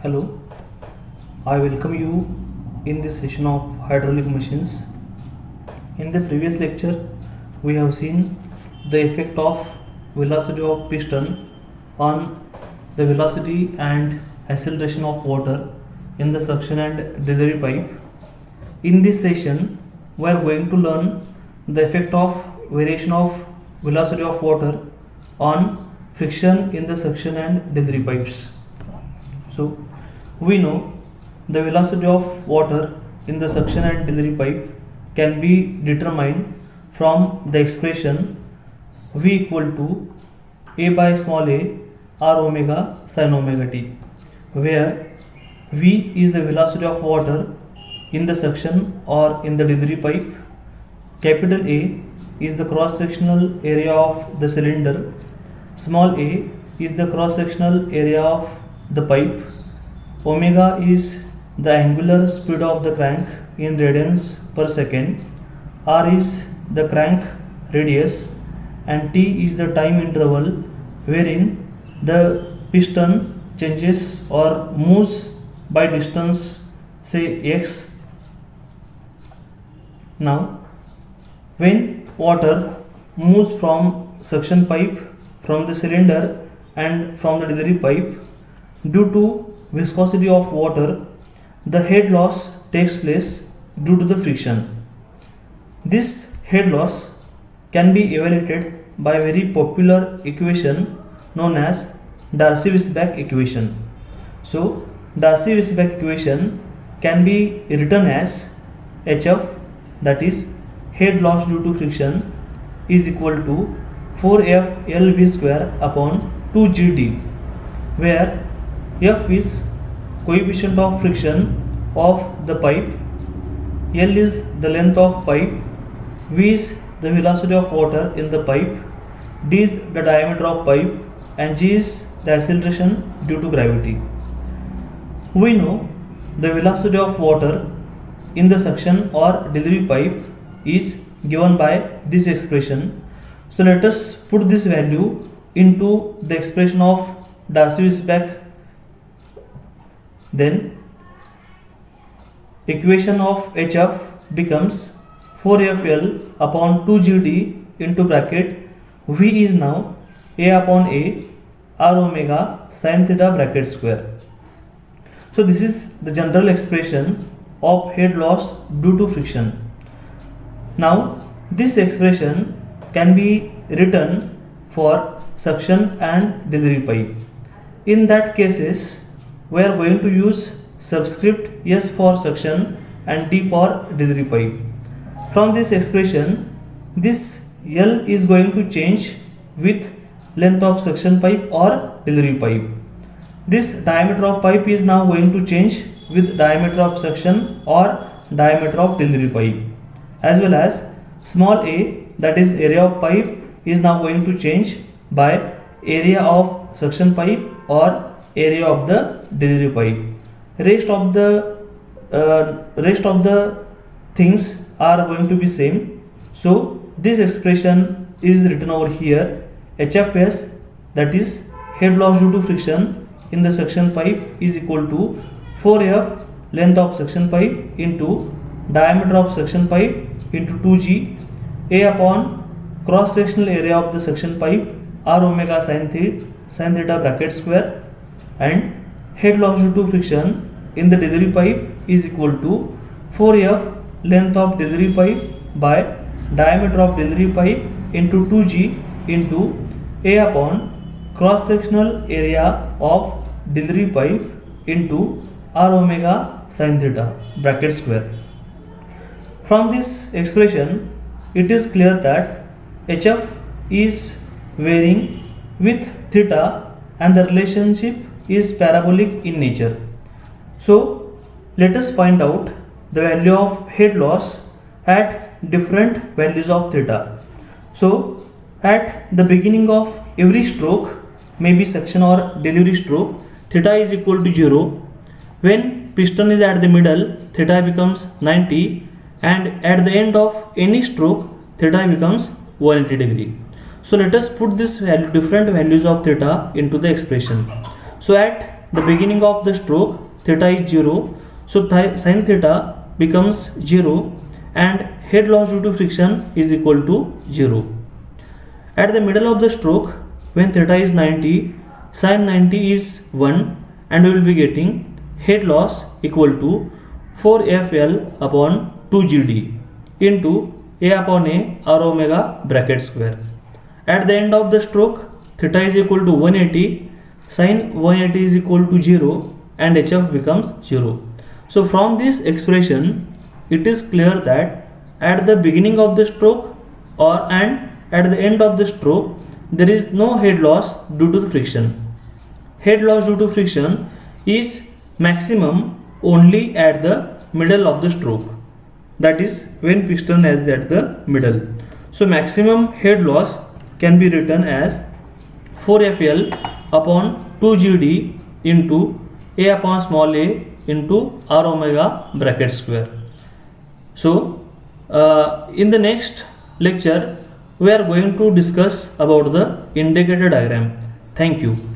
Hello, I welcome you in this session of hydraulic machines. In the previous lecture, we have seen the effect of velocity of piston on the velocity and acceleration of water in the suction and delivery pipe. In this session, we are going to learn the effect of variation of velocity of water on friction in the suction and delivery pipes. So, we know the velocity of water in the suction and delivery pipe can be determined from the expression V equal to A by small a r omega sin omega t, where V is the velocity of water in the suction or in the delivery pipe, capital A is the cross sectional area of the cylinder, small a is the cross sectional area of the pipe, omega is the angular speed of the crank in radians per second, r is the crank radius, and t is the time interval wherein the piston changes or moves by distance, say x. Now, when water moves from suction pipe, from the cylinder and from the delivery pipe, due to viscosity of water, the head loss takes place due to the friction. This head loss can be evaluated by a very popular equation known as Darcy-Weisbach equation. So, Darcy-Weisbach equation can be written as HF, that is head loss due to friction, is equal to 4F LV square upon 2GD, where F is coefficient of friction of the pipe, L is the length of pipe, V is the velocity of water in the pipe, D is the diameter of pipe, and G is the acceleration due to gravity. We know the velocity of water in the suction or delivery pipe is given by this expression. So let us put this value into the expression of Darcy-Weisbach. Then equation of HF becomes 4FL upon 2GD into bracket V is now A upon A r omega sin theta bracket square. So this is the general expression of head loss due to friction. Now this expression can be written for suction and delivery pipe. In that cases, we are going to use subscript S for suction and D for delivery pipe. From this expression, this L is going to change with length of suction pipe or delivery pipe. This diameter of pipe is now going to change with diameter of suction or diameter of delivery pipe, as well as small a, that is area of pipe, is now going to change by area of suction pipe or area of the delivery pipe. Rest of the things are going to be same. So this expression is written over here, HFS, that is head loss due to friction in the suction pipe, is equal to 4F length of suction pipe into diameter of suction pipe into 2G A upon cross sectional area of the suction pipe r omega sin theta bracket square, and head loss due to friction in the delivery pipe is equal to 4F length of delivery pipe by diameter of delivery pipe into 2G into A upon cross sectional area of delivery pipe into r omega sin theta bracket square. From this expression, it is clear that HF is varying with theta and the relationship is parabolic in nature. So let us find out the value of head loss at different values of theta. So at the beginning of every stroke, maybe suction or delivery stroke, theta is equal to 0. When piston is at the middle, theta becomes 90, and at the end of any stroke, theta becomes 180 degree. So let us put this value, different values of theta into the expression. So at the beginning of the stroke theta is 0, so sin theta becomes 0 and head loss due to friction is equal to 0. At the middle of the stroke, when theta is 90, sin 90 is 1 and we will be getting head loss equal to 4FL upon 2GD into A upon A r omega bracket square. At the end of the stroke, theta is equal to 180, sin 180 is equal to 0 and HF becomes 0. So from this expression, it is clear that at the beginning of the stroke and at the end of the stroke, there is no head loss due to the friction. Head loss due to friction is maximum only at the middle of the stroke. That is when piston is at the middle. So maximum head loss can be written as 4FL upon 2GD into A upon small a into r omega bracket square. So in the next lecture we are going to discuss about the indicator diagram. Thank you.